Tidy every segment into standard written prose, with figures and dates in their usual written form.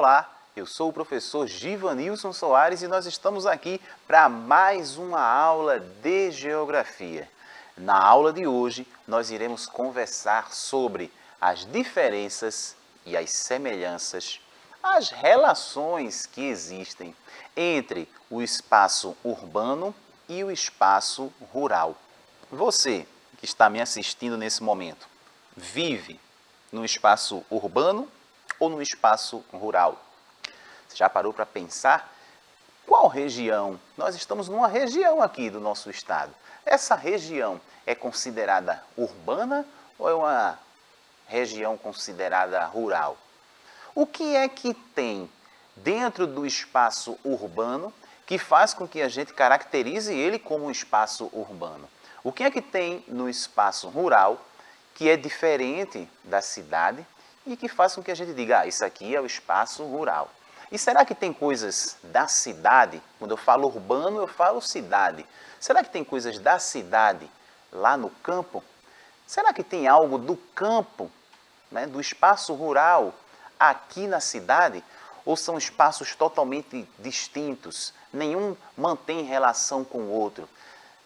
Olá, eu sou o professor Givanilson Soares e nós estamos aqui para mais uma aula de Geografia. Na aula de hoje, nós iremos conversar sobre as diferenças e as semelhanças, as relações que existem entre o espaço urbano e o espaço rural. Você que está me assistindo nesse momento, vive no espaço urbano ou no espaço rural? Você já parou para pensar qual região? Nós estamos numa região aqui do nosso estado. Essa região é considerada urbana ou é uma região considerada rural? O que é que tem dentro do espaço urbano que faz com que a gente caracterize ele como um espaço urbano? O que é que tem no espaço rural que é diferente da cidade e que faz com que a gente diga, isso aqui é o espaço rural? E será que tem coisas da cidade? Quando eu falo urbano, eu falo cidade. Será que tem coisas da cidade lá no campo? Será que tem algo do campo, né, do espaço rural, aqui na cidade? Ou são espaços totalmente distintos? Nenhum mantém relação com o outro?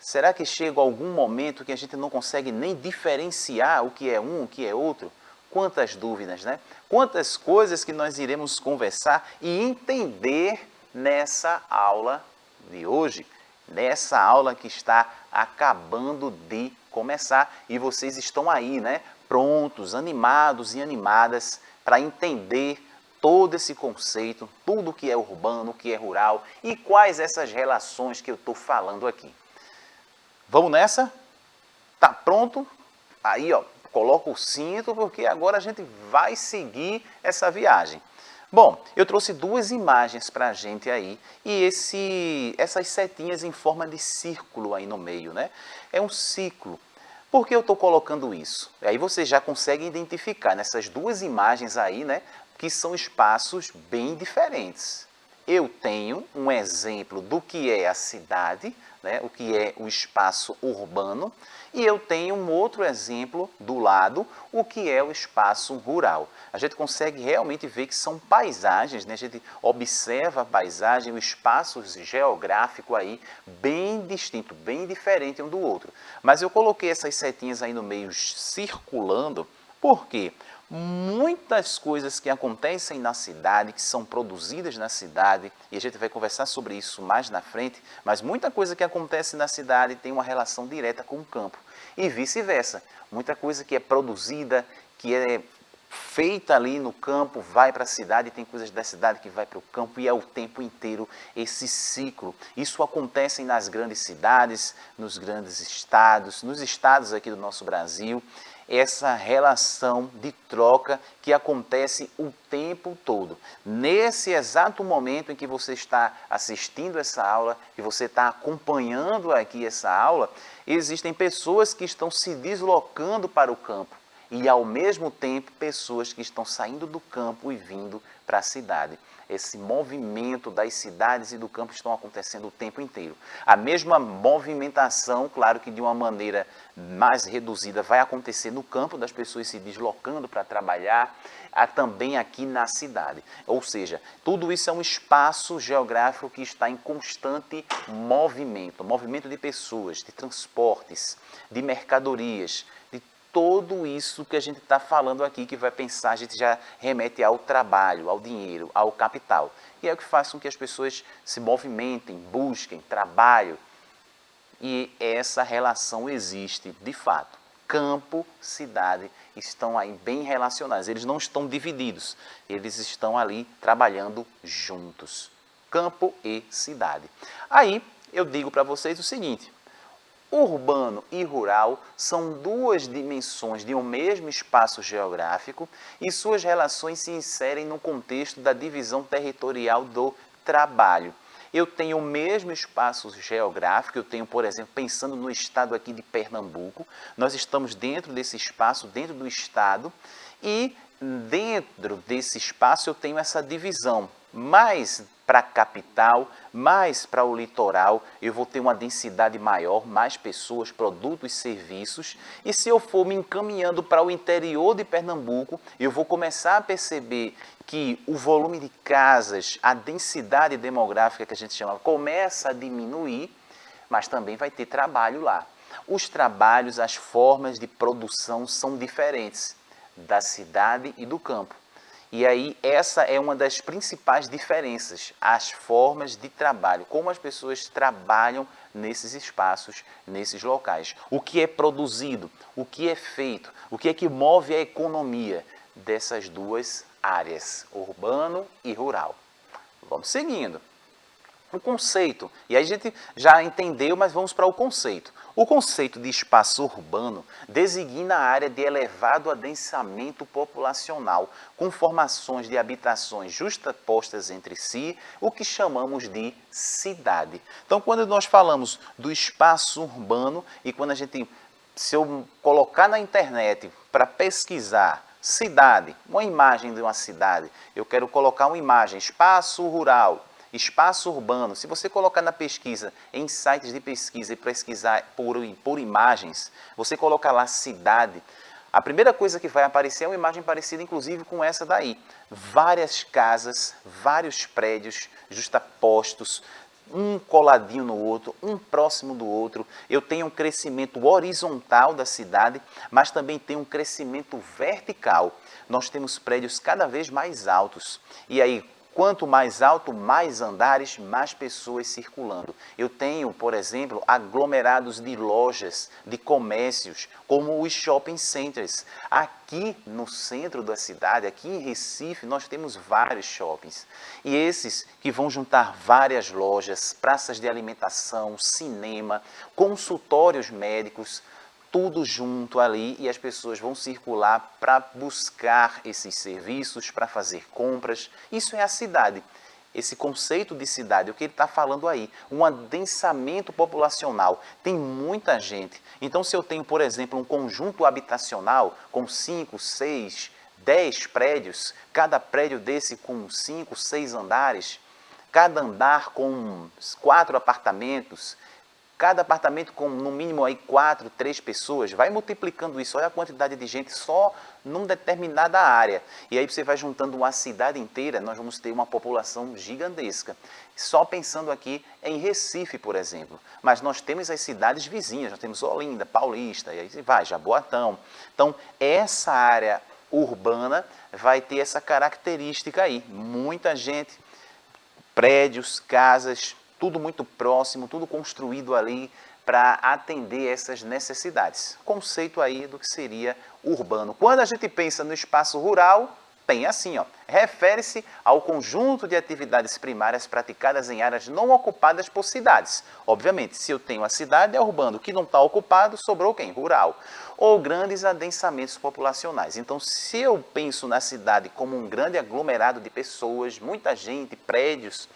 Será que chega algum momento que a gente não consegue nem diferenciar o que é um, o que é outro? Quantas dúvidas, né? Quantas coisas que nós iremos conversar e entender nessa aula de hoje, nessa aula que está acabando de começar e vocês estão aí, né? Prontos, animados e animadas para entender todo esse conceito, tudo que é urbano, o que é rural e quais essas relações que eu estou falando aqui. Vamos nessa? Tá pronto? Aí, ó, coloca o cinto porque agora a gente vai seguir essa viagem. Bom, eu trouxe duas imagens para a gente aí e essas setinhas em forma de círculo aí no meio, né? É um ciclo. Por que eu estou colocando isso? Aí você já consegue identificar nessas duas imagens aí, né, que são espaços bem diferentes. Eu tenho um exemplo do que é a cidade, né, o que é o espaço urbano, e eu tenho um outro exemplo do lado, o que é o espaço rural. A gente consegue realmente ver que são paisagens, né? A gente observa a paisagem, o espaço geográfico aí bem distinto, bem diferente um do outro. Mas eu coloquei essas setinhas aí no meio circulando, por quê? Muitas coisas que acontecem na cidade, que são produzidas na cidade, e a gente vai conversar sobre isso mais na frente, mas muita coisa que acontece na cidade tem uma relação direta com o campo, e vice-versa. Muita coisa que é produzida, que é feita ali no campo, vai para a cidade, e tem coisas da cidade que vai para o campo, e é o tempo inteiro esse ciclo. Isso acontece nas grandes cidades, nos grandes estados, nos estados aqui do nosso Brasil, essa relação de troca que acontece o tempo todo. Nesse exato momento em que você está assistindo essa aula, que você está acompanhando aqui essa aula, existem pessoas que estão se deslocando para o campo e, ao mesmo tempo, pessoas que estão saindo do campo e vindo para a cidade. Esse movimento das cidades e do campo estão acontecendo o tempo inteiro. A mesma movimentação, claro que de uma maneira mais reduzida, vai acontecer no campo, das pessoas se deslocando para trabalhar, também aqui na cidade. Ou seja, tudo isso é um espaço geográfico que está em constante movimento. Movimento de pessoas, de transportes, de mercadorias, de tudo isso que a gente está falando aqui, que vai pensar, a gente já remete ao trabalho, ao dinheiro, ao capital. E é o que faz com que as pessoas se movimentem, busquem trabalho. E essa relação existe de fato. Campo, cidade estão aí bem relacionados. Eles não estão divididos, eles estão ali trabalhando juntos. Campo e cidade. Aí eu digo para vocês o seguinte: urbano e rural são duas dimensões de um mesmo espaço geográfico e suas relações se inserem no contexto da divisão territorial do trabalho. Eu tenho o mesmo espaço geográfico, eu tenho, por exemplo, pensando no estado aqui de Pernambuco, nós estamos dentro desse espaço, dentro do estado, e dentro desse espaço eu tenho essa divisão. mais para a capital, mais para o litoral, eu vou ter uma densidade maior, mais pessoas, produtos e serviços. E se eu for me encaminhando para o interior de Pernambuco, eu vou começar a perceber que o volume de casas, a densidade demográfica que a gente chama, começa a diminuir, mas também vai ter trabalho lá. Os trabalhos, as formas de produção são diferentes da cidade e do campo. E aí essa é uma das principais diferenças, as formas de trabalho, como as pessoas trabalham nesses espaços, nesses locais. O que é produzido, o que é feito, o que é que move a economia dessas duas áreas, urbano e rural. Vamos seguindo. O conceito, e aí a gente já entendeu, mas vamos para o conceito. O conceito de espaço urbano designa a área de elevado adensamento populacional, com formações de habitações justapostas entre si, o que chamamos de cidade. Então, quando nós falamos do espaço urbano, e quando se eu colocar na internet para pesquisar cidade, uma imagem de uma cidade, eu quero colocar uma imagem, espaço rural, espaço urbano, se você colocar na pesquisa, em sites de pesquisa e pesquisar por imagens, você colocar lá cidade, a primeira coisa que vai aparecer é uma imagem parecida, inclusive, com essa daí. Várias casas, vários prédios justapostos, um coladinho no outro, um próximo do outro. Eu tenho um crescimento horizontal da cidade, mas também tenho um crescimento vertical. Nós temos prédios cada vez mais altos. E aí, quanto mais alto, mais andares, mais pessoas circulando. Eu tenho, por exemplo, aglomerados de lojas, de comércios, como os shopping centers. Aqui no centro da cidade, aqui em Recife, nós temos vários shoppings. E esses que vão juntar várias lojas, praças de alimentação, cinema, consultórios médicos, tudo junto ali, e as pessoas vão circular para buscar esses serviços, para fazer compras. Isso é a cidade. Esse conceito de cidade, o que ele está falando aí? Um adensamento populacional. Tem muita gente. Então, se eu tenho, por exemplo, um conjunto habitacional com 5, 6, 10 prédios, cada prédio desse com 5, 6 andares, cada andar com 4 apartamentos, cada apartamento com no mínimo aí 4, 3 pessoas, vai multiplicando isso, olha a quantidade de gente só numa determinada área. E aí você vai juntando uma cidade inteira, nós vamos ter uma população gigantesca. Só pensando aqui em Recife, por exemplo. Mas nós temos as cidades vizinhas, nós temos Olinda, Paulista, e aí vai, Jaboatão. Então, essa área urbana vai ter essa característica aí. Muita gente, prédios, casas, tudo muito próximo, tudo construído ali para atender essas necessidades. Conceito aí do que seria urbano. Quando a gente pensa no espaço rural, tem assim, ó, refere-se ao conjunto de atividades primárias praticadas em áreas não ocupadas por cidades. Obviamente, se eu tenho a cidade, é urbano. O que não está ocupado, sobrou quem? Rural. Ou grandes adensamentos populacionais. Então, se eu penso na cidade como um grande aglomerado de pessoas, muita gente, prédios,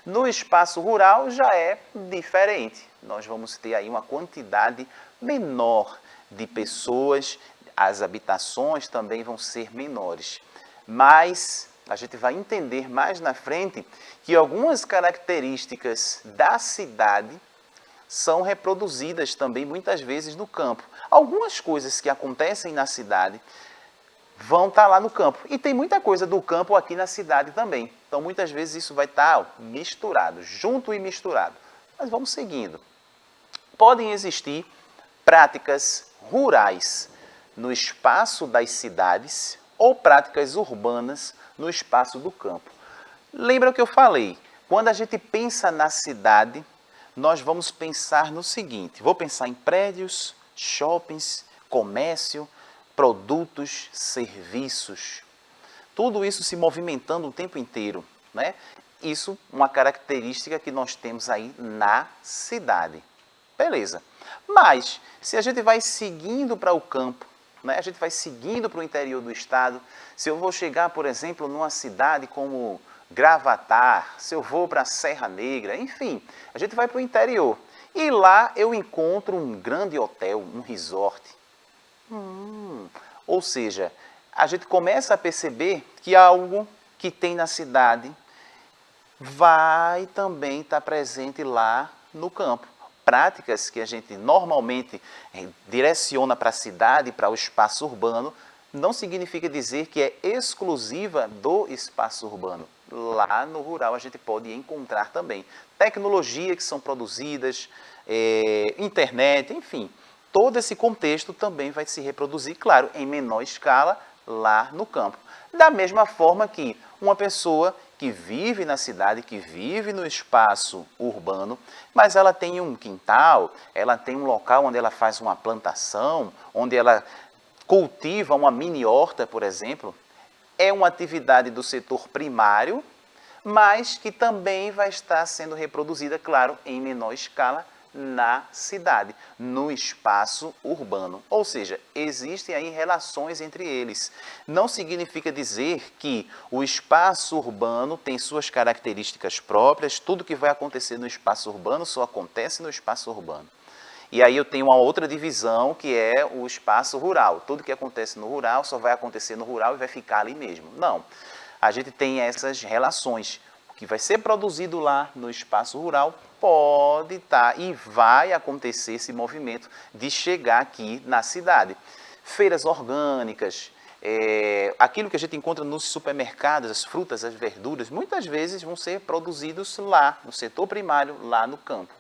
no espaço rural já é diferente. Nós vamos ter aí uma quantidade menor de pessoas, as habitações também vão ser menores. Mas a gente vai entender mais na frente que algumas características da cidade são reproduzidas também muitas vezes no campo. Algumas coisas que acontecem na cidade vão estar lá no campo. E tem muita coisa do campo aqui na cidade também. Então, muitas vezes isso vai estar misturado, junto e misturado. Mas vamos seguindo. Podem existir práticas rurais no espaço das cidades ou práticas urbanas no espaço do campo. Lembra o que eu falei? Quando a gente pensa na cidade, nós vamos pensar no seguinte. Vou pensar em prédios, shoppings, comércio, produtos, serviços, tudo isso se movimentando o tempo inteiro, né? Isso uma característica que nós temos aí na cidade. Beleza. Mas, se a gente vai seguindo para o campo, né? A gente vai seguindo para o interior do estado, se eu vou chegar, por exemplo, numa cidade como Gravatar, se eu vou para a Serra Negra, enfim, a gente vai para o interior. E lá eu encontro um grande hotel, um resort. Ou seja, a gente começa a perceber que algo que tem na cidade vai também estar presente lá no campo. Práticas que a gente normalmente direciona para a cidade, para o espaço urbano, não significa dizer que é exclusiva do espaço urbano. Lá no rural a gente pode encontrar também tecnologia que são produzidas, internet, enfim. Todo esse contexto também vai se reproduzir, claro, em menor escala, lá no campo. Da mesma forma que uma pessoa que vive na cidade, que vive no espaço urbano, mas ela tem um quintal, ela tem um local onde ela faz uma plantação, onde ela cultiva uma mini horta, por exemplo, é uma atividade do setor primário, mas que também vai estar sendo reproduzida, claro, em menor escala na cidade, no espaço urbano. Ou seja, existem aí relações entre eles. Não significa dizer que o espaço urbano tem suas características próprias, tudo que vai acontecer no espaço urbano só acontece no espaço urbano. E aí eu tenho uma outra divisão que é o espaço rural. Tudo que acontece no rural só vai acontecer no rural e vai ficar ali mesmo. Não. A gente tem essas relações. O que vai ser produzido lá no espaço rural pode estar e vai acontecer esse movimento de chegar aqui na cidade. Feiras orgânicas, aquilo que a gente encontra nos supermercados, as frutas, as verduras, muitas vezes vão ser produzidos lá, no setor primário, lá no campo.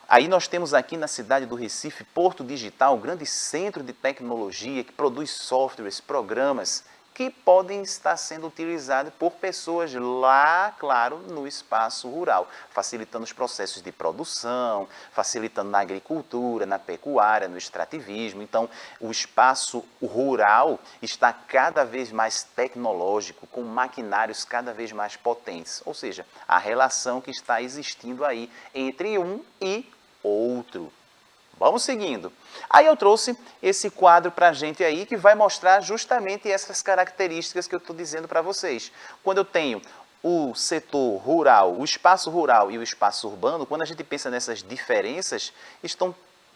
Aí nós temos aqui na cidade do Recife, Porto Digital, um grande centro de tecnologia que produz softwares, programas que podem estar sendo utilizados por pessoas lá, claro, no espaço rural, facilitando os processos de produção, facilitando na agricultura, na pecuária, no extrativismo. Então, o espaço rural está cada vez mais tecnológico, com maquinários cada vez mais potentes. Ou seja, a relação que está existindo aí entre um e outro. Vamos seguindo. Aí eu trouxe esse quadro para a gente aí que vai mostrar justamente essas características que eu estou dizendo para vocês. Quando eu tenho o setor rural, o espaço rural e o espaço urbano, quando a gente pensa nessas diferenças, estão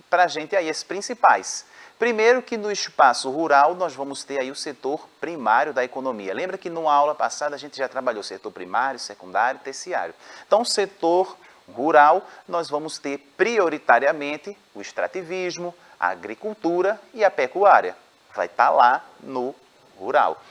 para a gente aí as principais. Primeiro que no espaço rural nós vamos ter aí o setor primário da economia. Lembra que numa aula passada a gente já trabalhou setor primário, secundário, terciário. Então o setor rural, nós vamos ter prioritariamente o extrativismo, a agricultura e a pecuária. Vai estar lá no rural.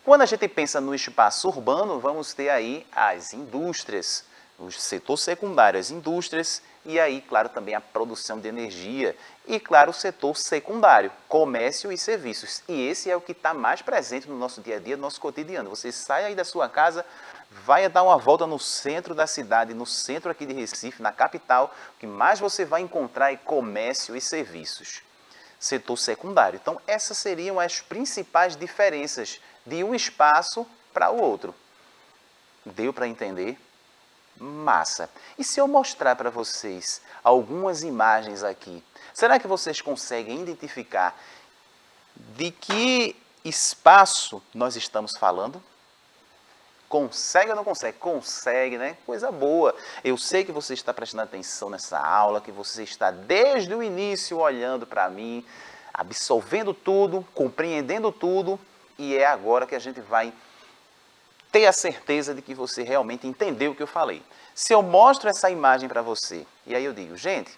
Quando a gente pensa no espaço urbano, vamos ter aí as indústrias, o setor secundário, as indústrias, e aí, claro, também a produção de energia e, claro, o setor secundário, comércio e serviços. E esse é o que está mais presente no nosso dia a dia, no nosso cotidiano. Você sai aí da sua casa, vai dar uma volta no centro da cidade, no centro aqui de Recife, na capital, o que mais você vai encontrar é comércio e serviços. Setor secundário. Então, essas seriam as principais diferenças de um espaço para o outro. Deu para entender? Massa! E se eu mostrar para vocês algumas imagens aqui, será que vocês conseguem identificar de que espaço nós estamos falando? Consegue ou não consegue? Consegue, né? Coisa boa. Eu sei que você está prestando atenção nessa aula, que você está desde o início olhando para mim, absorvendo tudo, compreendendo tudo, e é agora que a gente vai ter a certeza de que você realmente entendeu o que eu falei. Se eu mostro essa imagem para você, e aí eu digo, gente,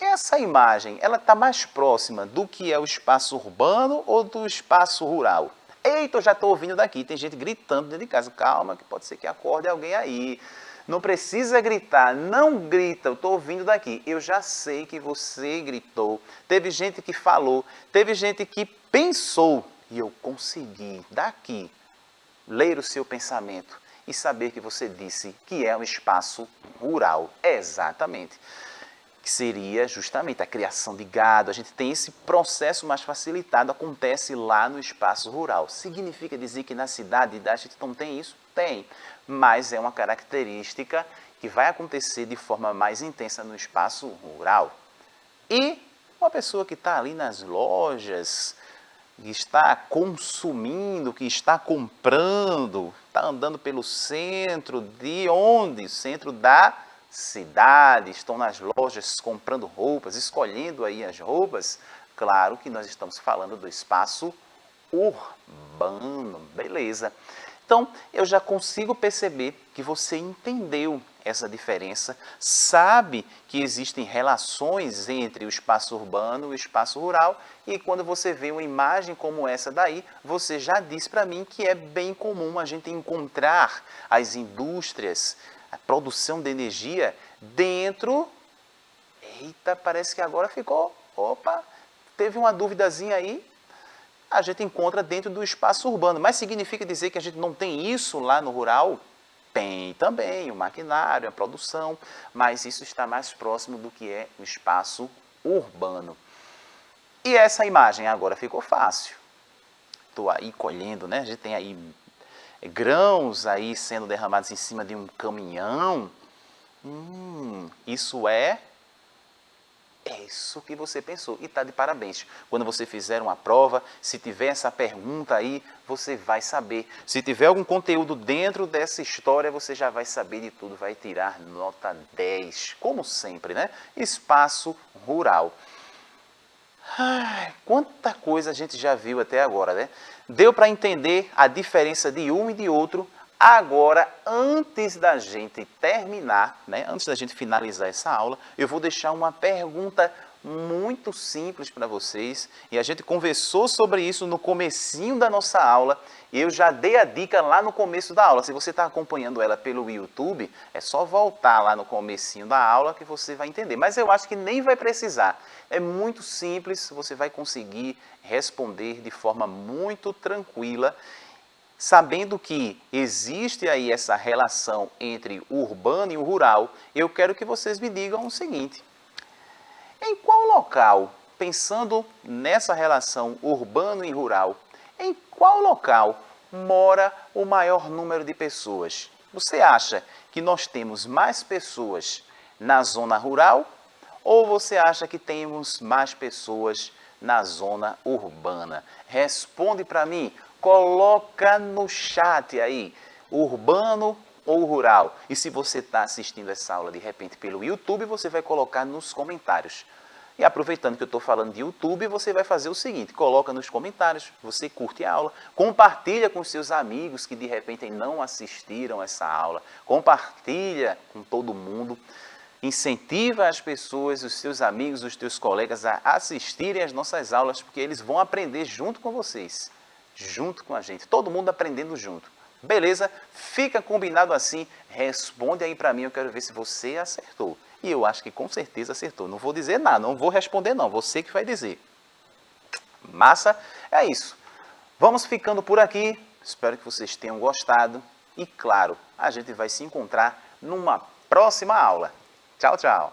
essa imagem, ela está mais próxima do que é o espaço urbano ou do espaço rural? Eita, eu já estou ouvindo daqui, tem gente gritando dentro de casa. Calma, que pode ser que acorde alguém aí. Não precisa gritar, não grita, eu estou ouvindo daqui. Eu já sei que você gritou, teve gente que falou, teve gente que pensou, e eu consegui daqui ler o seu pensamento e saber que você disse que é um espaço rural. Exatamente. Que seria justamente a criação de gado. A gente tem esse processo mais facilitado, acontece lá no espaço rural. Significa dizer que na cidade a gente não tem isso? Tem, mas é uma característica que vai acontecer de forma mais intensa no espaço rural. E uma pessoa que está ali nas lojas, que está consumindo, que está comprando, está andando pelo centro de onde? Centro da cidade, estão nas lojas comprando roupas, escolhendo aí as roupas. Claro que nós estamos falando do espaço urbano, beleza. Então, eu já consigo perceber que você entendeu essa diferença, sabe que existem relações entre o espaço urbano e o espaço rural, e quando você vê uma imagem como essa daí, você já diz para mim que é bem comum a gente encontrar as indústrias, a produção de energia dentro... Eita, parece que agora ficou... Opa, teve uma duvidazinha aí. A gente encontra dentro do espaço urbano, mas significa dizer que a gente não tem isso lá no rural? Tem também o maquinário, a produção, mas isso está mais próximo do que é o espaço urbano. E essa imagem agora ficou fácil. Estou aí colhendo, né? A gente tem aí grãos aí sendo derramados em cima de um caminhão. Isso é isso que você pensou e está de parabéns. Quando você fizer uma prova, se tiver essa pergunta aí, você vai saber. Se tiver algum conteúdo dentro dessa história, você já vai saber de tudo, vai tirar nota 10, como sempre, né? Espaço rural. Ai, quanta coisa a gente já viu até agora, né? Deu para entender a diferença de um e de outro. Agora, antes da gente terminar, né, antes da gente finalizar essa aula, eu vou deixar uma pergunta muito simples para vocês. E a gente conversou sobre isso no comecinho da nossa aula. E eu já dei a dica lá no começo da aula. Se você está acompanhando ela pelo YouTube, é só voltar lá no comecinho da aula que você vai entender. Mas eu acho que nem vai precisar. É muito simples, você vai conseguir responder de forma muito tranquila, sabendo que existe aí essa relação entre o urbano e o rural. Eu quero que vocês me digam o seguinte: em qual local, pensando nessa relação urbano e rural, em qual local mora o maior número de pessoas? Você acha que nós temos mais pessoas na zona rural ou você acha que temos mais pessoas na zona urbana? Responde para mim, coloca no chat aí, urbano ou rural? E se você está assistindo essa aula de repente pelo YouTube, você vai colocar nos comentários. E aproveitando que eu estou falando de YouTube, você vai fazer o seguinte: coloca nos comentários, você curte a aula, compartilha com seus amigos que de repente não assistiram essa aula, compartilha com todo mundo, incentiva as pessoas, os seus amigos, os teus colegas a assistirem às nossas aulas, porque eles vão aprender junto com vocês, junto com a gente, todo mundo aprendendo junto. Beleza? Fica combinado assim, responde aí para mim, eu quero ver se você acertou. E eu acho que com certeza acertou. Não vou dizer nada, não vou responder não, você que vai dizer. Massa? É isso. Vamos ficando por aqui, espero que vocês tenham gostado. E claro, a gente vai se encontrar numa próxima aula. Tchau, tchau.